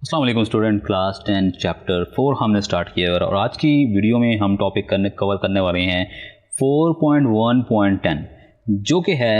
अस्सलाम वालेकुम student, class 10 chapter 4 हमने स्टार्ट किया है और आज की वीडियो में हम टॉपिक कवर करने वाले हैं 4.1.10 जो कि है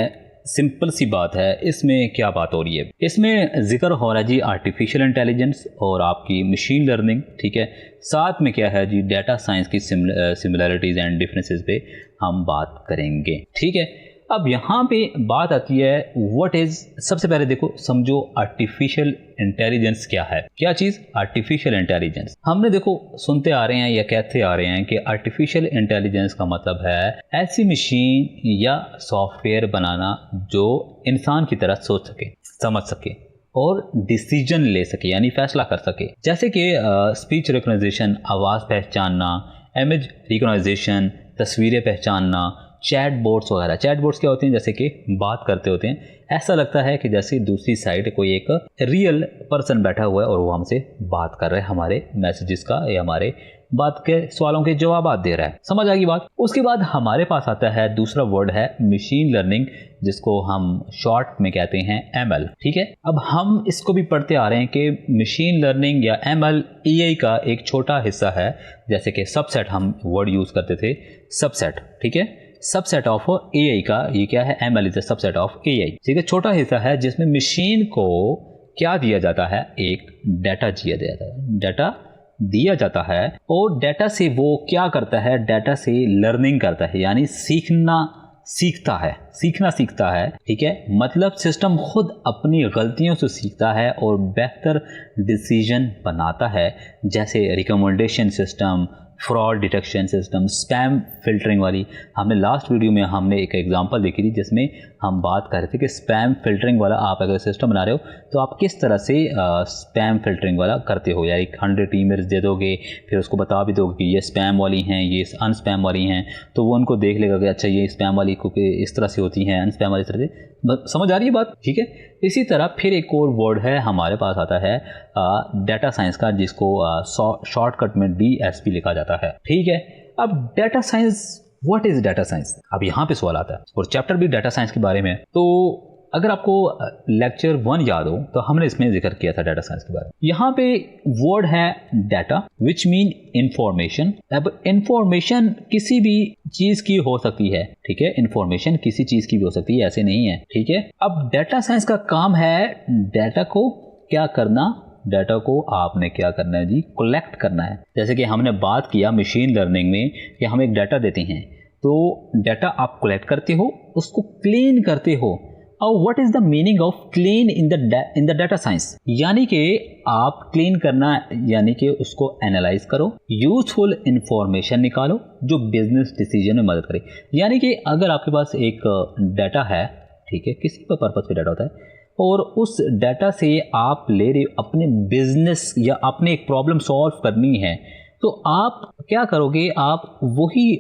सिंपल सी बात है। इसमें क्या बात हो रही है, इसमें जिक्र हो रहा है जी आर्टिफिशियल इंटेलिजेंस और आपकी मशीन लर्निंग, ठीक है। साथ में क्या है जी डाटा साइंस की सिमिलरिटीज़ एंड डिफरेंसेस पे हम बात करेंगे, ठीक है। अब यहाँ पे बात आती है व्हाट इज़, सबसे पहले देखो समझो आर्टिफिशियल इंटेलिजेंस क्या है। क्या चीज़? Artificial intelligence. हमने देखो सुनते आ रहे हैं या कहते आ रहे हैं कि आर्टिफिशियल इंटेलिजेंस का मतलब है ऐसी मशीन या सॉफ्टवेयर बनाना जो इंसान की तरह सोच सके, समझ सके और डिसीजन ले सके, यानी फैसला कर सके। जैसे कि स्पीच रिकग्नाइजेशन, आवाज़ पहचानना, इमेज रिकग्नाइजेशन, तस्वीरें पहचानना, चैट बोर्ड्स वगैरह। चैट बोर्ड्स क्या होते हैं? जैसे कि बात करते होते हैं, ऐसा लगता है कि जैसे दूसरी साइड कोई एक रियल पर्सन बैठा हुआ है और वो हमसे बात कर रहा है, हमारे मैसेजेस का या हमारे बात के सवालों के जवाब दे रहा है। समझ आ गई बात? उसके बाद हमारे पास आता है दूसरा वर्ड है मशीन लर्निंग, जिसको हम शॉर्ट में कहते हैं ML, ठीक है। अब हम इसको भी पढ़ते आ रहे हैं कि मशीन लर्निंग या ML AI का एक छोटा हिस्सा है। जैसे कि सबसेट हम वर्ड यूज़ करते थे, सबसेट, ठीक है। सबसेट ऑफ AI का ये क्या है? ML is a subset of AI, ठीक है। छोटा हिस्सा है जिसमें मशीन को क्या दिया जाता है? एक डाटा दिया जाता है और डाटा से वो क्या करता है? डाटा से लर्निंग करता है, यानी सीखता है, ठीक है। मतलब सिस्टम खुद अपनी गलतियों से सीखता है और बेहतर डिसीजन बनाता है। जैसे recommendation system, fraud detection system, spam filtering वाली। हमने लास्ट वीडियो में हमने एक एग्जांपल देखी थी जिसमें हम बात कर रहे थे कि स्पैम फिल्टरिंग वाला आप अगर सिस्टम बना रहे हो तो आप किस तरह से स्पैम फिल्टरिंग वाला करते हो। यानी 100 ईमेल्स दे दोगे, फिर उसको बता भी दोगे कि ये स्पैम वाली हैं, ये अनस्पैम वाली हैं, तो वो उनको देख लेगा कि अच्छा ये स्पैम वाली क्योंकि इस तरह से होती हैं, अनस्पैम वाली तरह से। समझ आ रही है बात? ठीक है। इसी तरह फिर एक और वर्ड है हमारे पास आता है डाटा साइंस का, जिसको शॉर्टकट में DSP लिखा जाता है, ठीक है। अब data science, what is data science? अब यहाँ पे सवाल आता है और चैप्टर भी डाटा साइंस के बारे में। तो अगर आपको लेक्चर 1 याद हो तो हमने इसमें जिक्र किया था डाटा साइंस के बारे में। यहाँ पे वर्ड है डाटा विच मीन इंफॉर्मेशन। अब इंफॉर्मेशन किसी भी चीज की हो सकती है, ठीक है। इंफॉर्मेशन किसी चीज की भी हो सकती है, ऐसे नहीं है, ठीक है। अब डाटा साइंस का काम है डाटा को क्या करना? डाटा को आपने क्या करना है जी? कलेक्ट करना है। जैसे कि हमने बात किया मशीन लर्निंग में कि हम एक डाटा देते हैं, तो डाटा आप कलेक्ट करते हो, उसको क्लीन करते हो। और what is the meaning of clean in the data science? यानी कि आप क्लीन करना यानी कि उसको एनालाइज करो, यूजफुल इंफॉर्मेशन निकालो जो बिजनेस डिसीजन में मदद करे। यानी कि अगर आपके पास एक डाटा है, ठीक है, किसी भी पर्पज पे डाटा होता है और उस डाटा से आप ले रहे अपने बिजनेस या अपने एक प्रॉब्लम सॉल्व करनी है, तो आप क्या करोगे? आप वही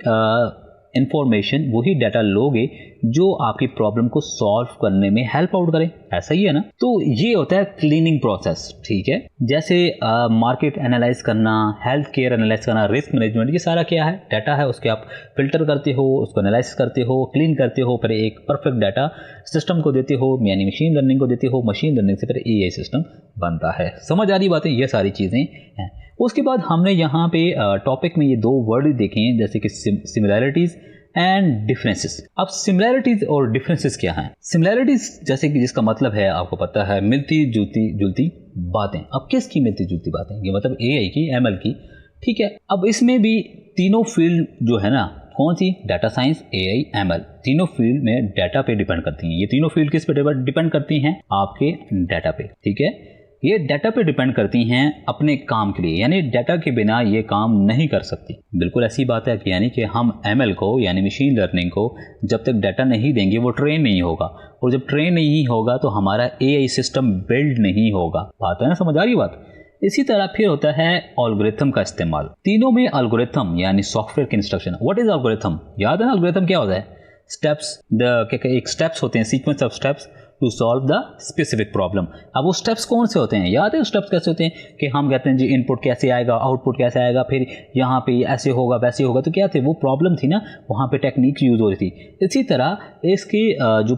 इंफॉर्मेशन, वही डाटा लोगे जो आपकी प्रॉब्लम को सॉल्व करने में हेल्प आउट करे। ऐसा ही है ना? तो ये होता है क्लीनिंग प्रोसेस, ठीक है। जैसे मार्केट एनालाइज करना, हेल्थ केयर एनालाइज करना, रिस्क मैनेजमेंट, ये सारा क्या है? डाटा है। उसके आप फिल्टर करते हो, उसको एनालाइज करते हो, क्लीन करते हो, फिर एक परफेक्ट डाटा सिस्टम को देते हो, यानी मशीन लर्निंग को देते हो। मशीन लर्निंग से फिर AI सिस्टम बनता है। समझ आ रही बातें? ये सारी चीज़ें हैं। उसके बाद हमने यहाँ पे टॉपिक में ये 2 वर्ड देखे हैं, जैसे कि सिमिलैरिटीज़ एंड डिफरेंसेस। अब सिमिलैरिटीज़ और डिफरेंसेस क्या हैं? सिमिलैरिटीज़ जैसे कि जिसका मतलब है आपको पता है मिलती जुलती बातें। अब किसकी मिलती जुलती बातें? ये मतलब AI की, ML की, ठीक है। अब इसमें भी तीनों फील्ड जो है ना, कौन सी? डाटा साइंस, AI, ML, तीनों फील्ड में डाटा पे डिपेंड करती हैं। ये तीनों फील्ड किस पे डिपेंड करती हैं? आपके डाटा पे, ठीक है। ये डाटा पे डिपेंड करती हैं अपने काम के लिए, यानी डाटा के बिना ये काम नहीं कर सकती। बिल्कुल ऐसी बात है कि यानी कि हम ML को यानी मशीन लर्निंग को जब तक डाटा नहीं देंगे वो ट्रेन नहीं होगा, और जब ट्रेन नहीं होगा तो हमारा AI सिस्टम बिल्ड नहीं होगा। बात है ना? समझ आ रही बात? इसी तरह फिर होता है एल्गोरिथम का इस्तेमाल। तीनों में एल्गोरिथम यानी सॉफ्टवेयर की इंस्ट्रक्शन। What is algorithm? याद है ना एल्गोरिथम क्या होता है? स्टेप्स, एक स्टेप्स होते हैं, sequence of steps to solve the specific problem. अब वो स्टेप्स कौन से होते हैं? याद है स्टेप्स कैसे होते हैं कि हम कहते हैं जी इनपुट कैसे आएगा, आउटपुट कैसे आएगा, फिर यहाँ पे ऐसे होगा वैसे होगा। तो क्या थे? वो प्रॉब्लम थी ना, वहाँ पे टेक्निक यूज हो रही थी। इसी तरह इसके जो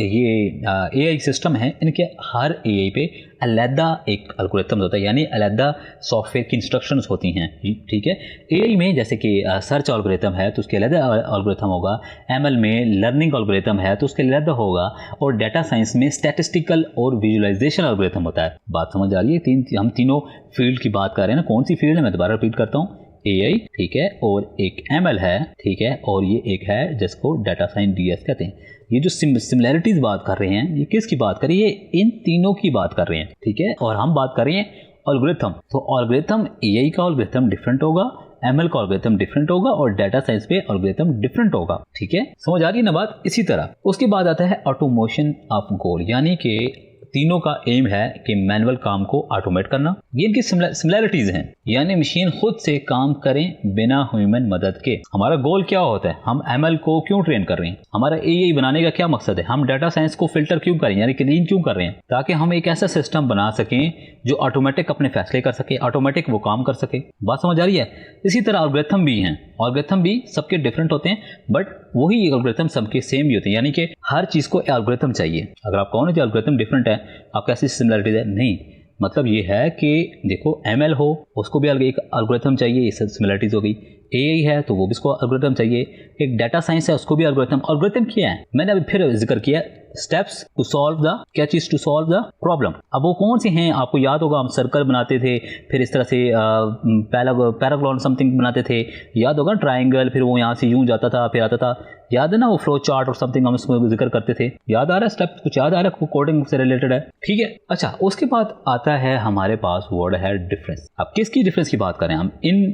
ये AI सिस्टम है, इनके हर AI पे अलहदा एक एल्गोरिथम होता है, यानी अलहदा सॉफ्टवेयर की इंस्ट्रक्शंस होती हैं, ठीक है। एआई में जैसे कि सर्च एल्गोरिथम है तो उसके अलहदा एल्गोरिथम होगा, एमएल में लर्निंग एल्गोरिथम है तो उसके अलहदा होगा, और डाटा साइंस में स्टैटिस्टिकल और विजुअलाइजेशन एल्गोरिथम होता है। बात समझ आ रही है? हम तीनों फील्ड की बात कर रहे हैं ना, कौन सी फील्ड है मैं दोबारा रिपीट करता हूँ, एआई, ठीक है, और एक एमएल है, ठीक है, और ये एक है जिसको डाटा साइंस डीएस कहते हैं। ये जो सिमिलैरिटीज बात कर रहे हैं, ये किसकी बात कर रही है? इन तीनों की बात कर रहे हैं, ठीक है। और हम बात कर रहे हैं एल्गोरिथम, तो एल्गोरिथम एआई का एल्गोरिथम डिफरेंट होगा, एमएल का एल्गोरिथम डिफरेंट होगा, और डाटा साइंस पे एल्गोरिथम डिफरेंट होगा, ठीक है। समझ आ रही है ना बात? इसी तरह उसके बाद आता है ऑटोमेशन ऑफ गोल, यानी कि तीनों का एम है कि मैनुअल काम को ऑटोमेट करना। ये इनकी सिमिलैरिटीज हैं, यानी मशीन खुद से काम करें बिना ह्यूमन मदद के। हमारा गोल क्या होता है? हम एमएल को क्यों ट्रेन कर रहे हैं? हमारा एआई बनाने का क्या मकसद है? हम डाटा साइंस को फिल्टर क्यों करें, यानी क्लीन क्यों कर रहे हैं? ताकि हम एक ऐसा सिस्टम बना सकें जो ऑटोमेटिक अपने फैसले कर सके, ऑटोमेटिक वो काम कर सके। बात समझ आ रही है? इसी तरह एल्गोरिथम भी हैं, एल्गोरिथम भी सबके डिफरेंट होते हैं, बट वही एल्गोरिथम सबके सेम ही होते हैं, यानी कि हर चीज़ को एल्गोरिथम चाहिए। अगर आप कहो ना कि एल्गोरिथम डिफरेंट है, आप कैसी सिमिलरिटीज है? नहीं, मतलब ये है कि देखो एमएल हो उसको भी एक एल्गोरिथम चाहिए, ये सब सिमिलरिटीज हो गई। एआई है तो वो भी इसको एल्गोरिथम चाहिए, एक डाटा साइंस है उसको भी एल्गोरिथम। एल्गोरिथम क्या है? मैंने अभी फिर जिक्र किया, स्टेप्स टू सॉल्व द क्या चीज, टू सॉल्व द प्रॉब्लम। अब वो कौन सी हैं? आपको याद होगा हम सर्कल बनाते थे, फिर इस तरह से पैराग्लॉन समथिंग बनाते थे, याद होगा ट्राइंगल, फिर वो यहाँ से यूं जाता था फिर आता था, याद है ना? वो फ्लो चार्ट और समथिंग हम इसमें जिक्र करते थे, याद आ रहा है? स्टेप कुछ याद आ रहा है? कोडिंग से रिलेटेड है, ठीक है। अच्छा, उसके बाद आता है हमारे पास वर्ड है डिफरेंस। अब किसकी डिफरेंस की बात करें? हम इन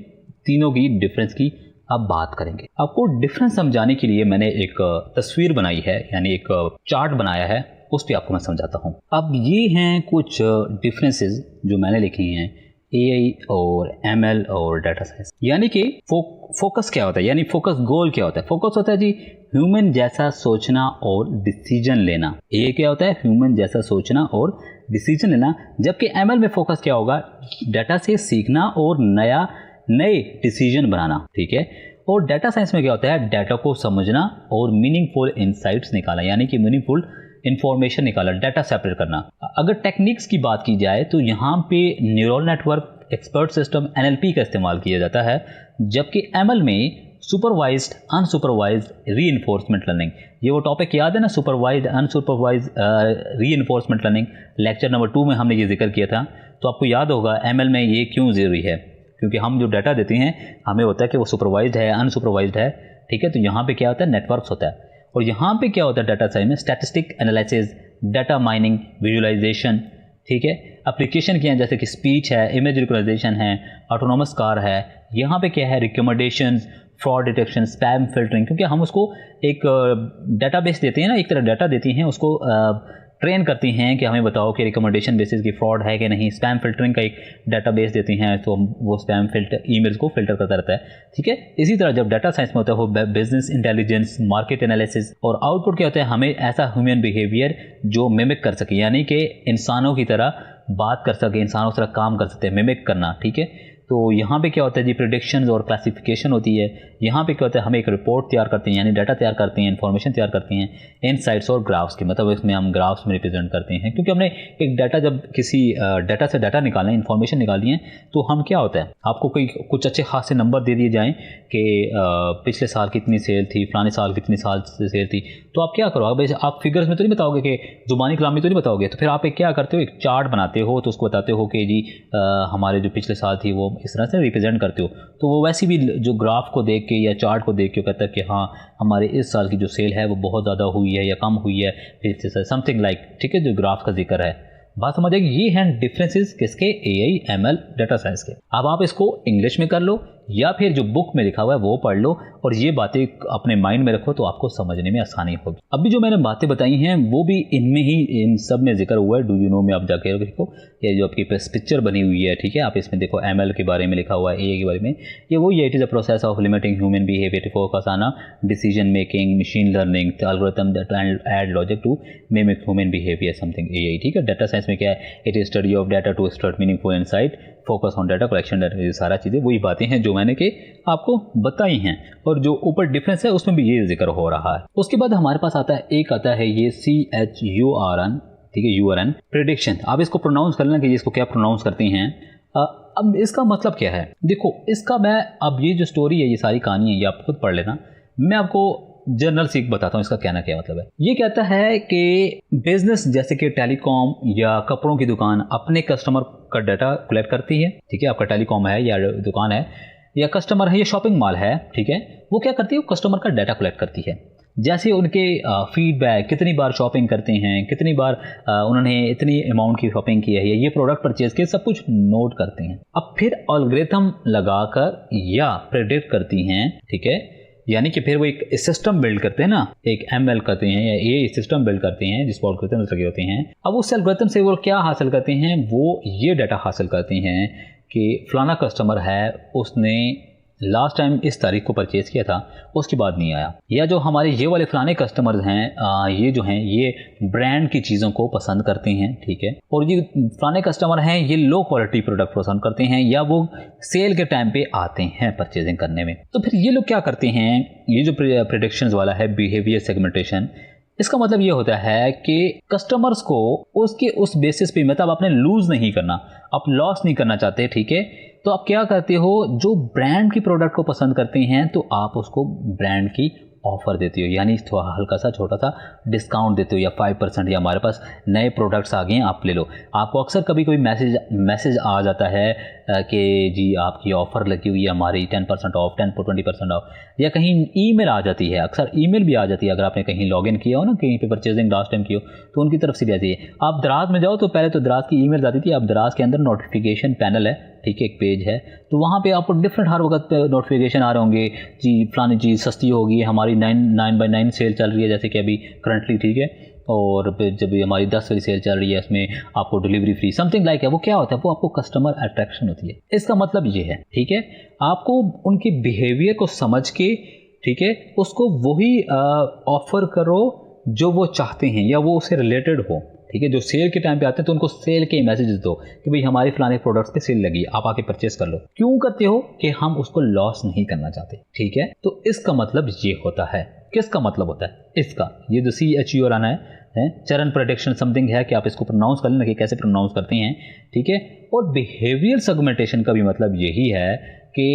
तीनों की डिफरेंस की अब बात करेंगे। आपको डिफरेंस समझाने के लिए मैंने एक तस्वीर बनाई है, यानी एक चार्ट बनाया है, उस पर आपको मैं समझाता हूँ। अब ये हैं कुछ डिफरेंसेस जो मैंने लिखे हैं एआई और एमएल और डाटा साइंस। यानी कि फोकस क्या होता है, यानी फोकस गोल क्या होता है? फोकस होता है जी ह्यूमन जैसा सोचना और डिसीजन लेना। एआई क्या होता है? ह्यूमन जैसा सोचना और डिसीजन लेना। जबकि एमएल में फोकस क्या होगा? डाटा से सीखना और नए डिसीजन बनाना, ठीक है। और डाटा साइंस में क्या होता है? डाटा को समझना और मीनिंगफुल इंसाइट्स निकालना, यानी कि मीनिंगफुल इंफॉर्मेशन निकालना, डाटा सेपरेट करना। अगर टेक्निक्स की बात की जाए तो यहाँ पे neural network, expert system, NLP का इस्तेमाल किया जाता है, जबकि एमएल में सुपरवाइज्ड अनसुपरवाइज्ड रीइंफोर्समेंट लर्निंग। ये वो टॉपिक याद है ना, supervised unsupervised reinforcement learning, lecture number 2 में हमने ये जिक्र किया था। तो आपको याद होगा एमएल में ये क्यों ज़रूरी है, क्योंकि हम जो डाटा देते हैं हमें होता है कि वो सुपरवाइज्ड है, अनसुपरवाइज्ड है, ठीक है। तो यहाँ पे क्या होता है? नेटवर्क्स होता है। और यहाँ पे क्या होता है डाटा साइंस में? Statistic analysis, data mining, visualisation, ठीक है। एप्लीकेशन क्या है? जैसे कि स्पीच है, इमेज रिकॉग्निशन है, ऑटोनोमस कार है। यहाँ पे क्या है? Recommendations, fraud detection, spam filtering, क्योंकि हम उसको एक डाटाबेस देते हैं ना, एक तरह डाटा देती हैं, उसको ट्रेन करती हैं कि हमें बताओ कि रिकमेंडेशन बेसिस की फ्रॉड है कि नहीं। स्पैम फिल्टरिंग का एक डाटाबेस देती हैं, तो वो स्पैम ईमेल्स को फिल्टर करता रहता है, ठीक है। इसी तरह जब डाटा साइंस में होता है वो बिजनेस इंटेलिजेंस, मार्केट एनालिसिस, और आउटपुट क्या होता है? हमें ऐसा ह्यूमन बिहेवियर जो मिमिक कर सके, यानी कि इंसानों की तरह बात कर सके, इंसानों की तरह काम कर सकते हैं, मिमिक करना, ठीक है। तो यहाँ पे क्या होता है जी? प्रेडिक्शंस और क्लासिफिकेशन होती है। यहाँ पे क्या होता है? हम एक रिपोर्ट तैयार करते हैं, यानी डाटा तैयार करते हैं, इन्फॉर्मेशन तैयार करते हैं, इनसाइट्स और ग्राफ्स की, मतलब इसमें हम ग्राफ्स में रिप्रेजेंट करते हैं, क्योंकि हमने एक डाटा, जब किसी डाटा से डाटा निकालना है, इन्फॉर्मेशन निकाली है, तो हम क्या होता है, आपको कोई कुछ अच्छे खासे नंबर दे दिए जाएँ कि पिछले साल कितनी सेल थी, फलाने साल कितनी साल से सेल थी, तो आप क्या करो? आप फिगर्स में तो नहीं बताओगे, कि जुबानी कलाम में तो नहीं बताओगे, तो फिर आप एक क्या करते हो? एक चार्ट बनाते हो, तो उसको बताते हो कि जी हमारे जो पिछले साल थी वो इस तरह से रिप्रेजेंट करते हो। तो वो वैसे भी जो ग्राफ को देख के या चार्ट को देख के कहता है कि हाँ हमारे इस साल की जो सेल है वो बहुत ज़्यादा हुई है या कम हुई है, फिर समथिंग लाइक, ठीक है, जो ग्राफ का जिक्र है। बात समझ आएगी? ये हैं डिफरेंसेस किसके? एआई, एमएल, डाटा साइंस के। अब आप इसको इंग्लिश में कर लो या फिर जो बुक में लिखा हुआ है वो पढ़ लो, और ये बातें अपने माइंड में रखो, तो आपको समझने में आसानी होगी। अभी जो मैंने बातें बताई हैं वो भी इनमें ही, इन सब में जिक्र हुआ है। डू यू नो में आप जाके देखो, ये जो आपकी पिक्चर बनी हुई है, ठीक है, आप इसमें देखो एमएल के बारे में लिखा हुआ है, एआई के बारे में। ये वही है, it is a process of limiting human behaviour to focus on decision making, machine learning, algorithm that add logic to mimic human behaviour, something AI, ठीक है। डाटा साइंस में क्या है? It is study of data to extract meaningful insight, focus on data collection, data, ये सारा चीज़ें वही बातें हैं जो मैंने कि आपको बताई हैं। और जो ऊपर डिफरेंस है उसमें भी ये जिक्र हो रहा है। उसके बाद हमारे पास आता है, एक आता है ये CHURN, ठीक है, URN प्रेडिक्शन, आप इसको प्रोनाउंस कर लेना कि इसको क्या प्रोनाउंस करते हैं। अब इसका मतलब क्या है, देखो इसका मैं अब ये जो स्टोरी है, ये सारी कहानी है, ये आप खुद पढ़ लेना, मैं आपको जनरल सीख बताता हूँ इसका कहना क्या मतलब है। ये कहता है कि बिजनेस जैसे कि टेलीकॉम या कपड़ों की दुकान अपने कस्टमर का डाटा कलेक्ट करती है, ठीक है, आपका टेलीकॉम है या दुकान है या कस्टमर है या शॉपिंग मॉल है, ठीक है, वो क्या करती है, वो कस्टमर का डाटा कलेक्ट करती है। जैसे उनके फीडबैक, कितनी बार शॉपिंग करते हैं, कितनी बार उन्होंने इतनी अमाउंट की शॉपिंग की है या ये प्रोडक्ट परचेज किया, सब कुछ नोट करते हैं। अब फिर एल्गोरिथम लगाकर या प्रेडिक्ट करती हैं, ठीक है, यानी कि फिर वो एक सिस्टम बिल्ड करते हैं ना, एक ML करते हैं या ये सिस्टम बिल्ड करते हैं जिसको एल्गोरिथम लगे होते हैं। अब उस एल्गोरिथम से वो क्या हासिल करते हैं, वो ये डाटा हासिल करते हैं कि फलाना कस्टमर है, उसने लास्ट टाइम इस तारीख को परचेज़ किया था, उसके बाद नहीं आया, या जो हमारे ये वाले फलाने कस्टमर्स हैं, ये जो हैं ये ब्रांड की चीज़ों को पसंद करते हैं, ठीक है, और ये फलाने कस्टमर हैं ये लो क्वालिटी प्रोडक्ट पसंद करते हैं या वो सेल के टाइम पे आते हैं परचेजिंग करने में। तो फिर ये लोग क्या करते हैं, ये जो प्रेडिक्शंस वाला है बिहेवियर सेगमेंटेशन, इसका मतलब ये होता है कि कस्टमर्स को उसके उस बेसिस पे, मतलब आपने लूज नहीं करना, आप लॉस नहीं करना चाहते, ठीक है, तो आप क्या करते हो, जो ब्रांड की प्रोडक्ट को पसंद करते हैं तो आप उसको ब्रांड की ऑफर देते हो, यानी थोड़ा हल्का सा छोटा सा डिस्काउंट देते हो या 5%, या हमारे पास नए प्रोडक्ट्स आ गए हैं आप ले लो। आपको अक्सर कभी कोई मैसेज आ जाता है कि जी आपकी ऑफ़र लगी हुई है हमारी 10% ऑफ, 10-20% ऑफ, या कहीं ईमेल आ जाती है, अक्सर ईमेल भी आ जाती है अगर आपने कहीं लॉगिन किया हो ना, कहीं पे परचेजिंग लास्ट टाइम की हो तो उनकी तरफ से भी आती है। आप दराज में जाओ तो पहले तो दराज की ईमेल आती थी, अब दराज के अंदर नोटिफिकेशन पैनल है, ठीक है, एक पेज है, तो वहाँ पे आपको डिफरेंट हर वक्त नोटिफिकेशन आ रहे होंगे, जी फलानी चीज़ सस्ती होगी, हमारी 9/9 सेल चल रही है जैसे कि अभी करंटली, ठीक है, और जब हमारी 10 वाली सेल चल रही है इसमें आपको डिलीवरी फ्री, समथिंग लाइक है। वो क्या होता है, वो आपको कस्टमर अट्रैक्शन होती है। इसका मतलब ये है, ठीक है, आपको उनके बिहेवियर को समझ के, ठीक है, उसको वही ऑफर करो जो वो चाहते हैं या वो उससे रिलेटेड हो, ठीक है। जो सेल के टाइम पे आते हैं तो उनको सेल के मैसेजेस दो कि भाई हमारी फलाने प्रोडक्ट्स पे सेल लगी, आप आके परचेस कर लो। क्यों करते हो, कि हम उसको लॉस नहीं करना चाहते, ठीक है। तो इसका मतलब ये होता है, किसका मतलब होता है इसका, ये जो CHUR आना है चरण प्रेडिक्शन समथिंग है कि आप इसको प्रोनाउंस कर लेना कि कैसे प्रोनाउंस करते हैं, ठीक है। और बिहेवियर सेगमेंटेशन का भी मतलब यही है कि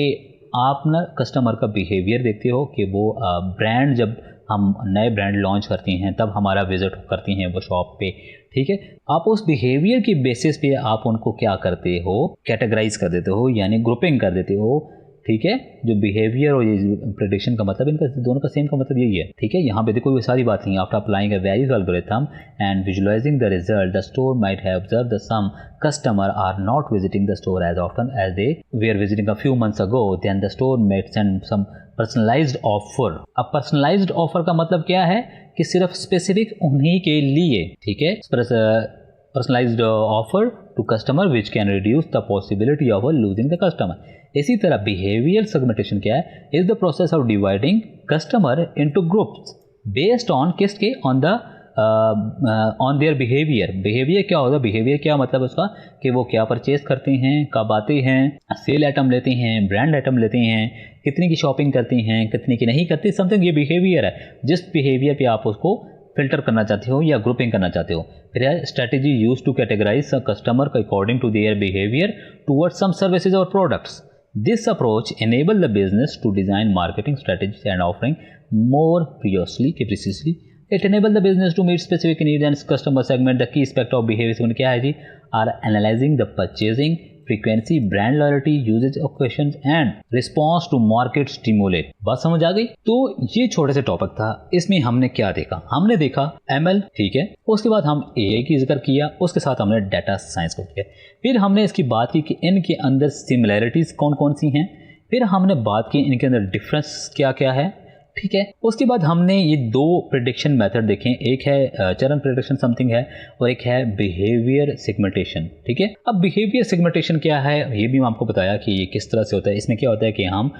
आप ना कस्टमर का बिहेवियर देखते हो कि वो ब्रांड, जब हम नए ब्रांड लॉन्च करते हैं तब हमारा विजिट करती हैं वो शॉप पे, ठीक है। आप उस बिहेवियर की बेसिस पे आप उनको क्या करते हो, कैटेगराइज कर देते हो, यानी ग्रुपिंग कर देते हो, ठीक है। जो बिहेवियर और ये प्रेडिक्शन का मतलब, इनका दोनों का सेम का मतलब यही है, ठीक है। यहाँ पे देखो ये सारी बात नहीं है। After applying a various algorithm and visualising the result, the store might have observed the some customer are not visiting the store as often as they were visiting a few months ago, then the store might send some personalised offer. अब personalised offer का मतलब क्या है कि सिर्फ specific उन्हीं के लिए, ठीक है, personalised offer to customer which can reduce the possibility of losing the customer. इसी तरह बिहेवियर सेगमेंटेशन क्या है, is the process of dividing customer into groups based on किसके, on the on their behaviour. Behaviour क्या होगा, behaviour क्या मतलब उसका कि वो क्या परचेज करते हैं, कब आते हैं, सेल आइटम लेते हैं, ब्रांड आइटम लेते हैं, कितने की शॉपिंग करते हैं, कितने की नहीं करते, समथिंग। ये बिहेवियर है, जिस बिहेवियर पे आप उसको फिल्टर करना चाहते हो या ग्रुपिंग करना चाहते हो। फिर है strategy use to categorise customer according to their behaviour towards some services और products. This approach enables the business to design marketing strategies and offering more precisely. It enables the business to meet specific needs and customer segment. The key aspect of behavior क्या है जी, are analyzing the purchasing frequency, brand loyalty, usage occasions and response to market stimulate। बात समझ आ गई। तो ये छोटे से topic था, इसमें हमने क्या देखा, हमने देखा ML, ठीक है, उसके बाद हम AI की जिक्र किया, उसके साथ हमने डाटा साइंस को किया, फिर हमने इसकी बात की कि इनके अंदर सिमिलैरिटीज कौन कौन सी हैं, फिर हमने बात की इनके अंदर डिफरेंस क्या क्या है, ठीक है। उसके बाद हमने ये दो प्रेडिक्शन मेथड देखे, एक है चरण प्रेडिक्शन समथिंग है और एक है बिहेवियर सेगमेंटेशन, ठीक है। अब बिहेवियर सेगमेंटेशन क्या है ये भी मैं आपको बताया कि ये किस तरह से होता है। इसमें क्या होता है कि हम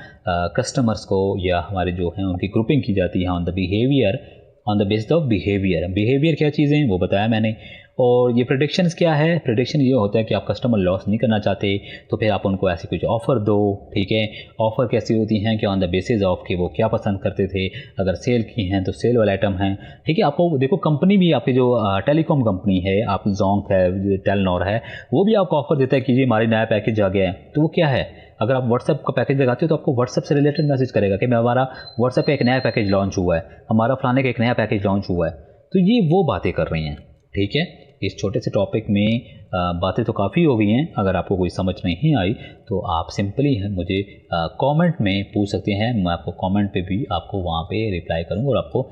कस्टमर्स को या हमारे जो हैं उनकी ग्रुपिंग की जाती है on the behaviour, on the basis of behaviour. Behaviour क्या चीज़ें वो बताया मैंने, और ये प्रेडिक्शंस क्या है, प्रेडिक्शन ये होता है कि आप कस्टमर लॉस नहीं करना चाहते तो फिर आप उनको ऐसी कुछ ऑफ़र दो, ठीक है। ऑफ़र कैसी होती हैं कि ऑन द बेसिस ऑफ कि वो क्या पसंद करते थे, अगर सेल की हैं तो सेल वाले आइटम हैं, ठीक है। आपको देखो कंपनी भी आपकी जो टेलीकॉम कंपनी है, आप जोंक है, टेलनॉर है, वो भी आपको ऑफ़र देता है कि ये हमारी नया पैकेज आ गया है। तो वो क्या है, अगर आप व्हाट्सएप का पैकेज लगाते हो तो आपको व्हाट्सएप से रिलेटेड मैसेज करेगा कि हमारा व्हाट्सएप पे एक नया पैकेज लॉन्च हुआ है, हमारा फलाने का एक नया पैकेज लॉन्च हुआ है। तो ये वो बातें कर रही हैं, ठीक है। इस छोटे से टॉपिक में बातें तो काफ़ी हो गई हैं। अगर आपको कोई समझ नहीं आई तो आप सिंपली मुझे कमेंट में पूछ सकते हैं, मैं आपको कमेंट पे भी आपको वहाँ पे रिप्लाई करूँगा और आपको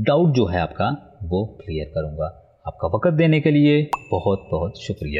डाउट जो है आपका वो क्लियर करूँगा। आपका वक्त देने के लिए बहुत बहुत शुक्रिया।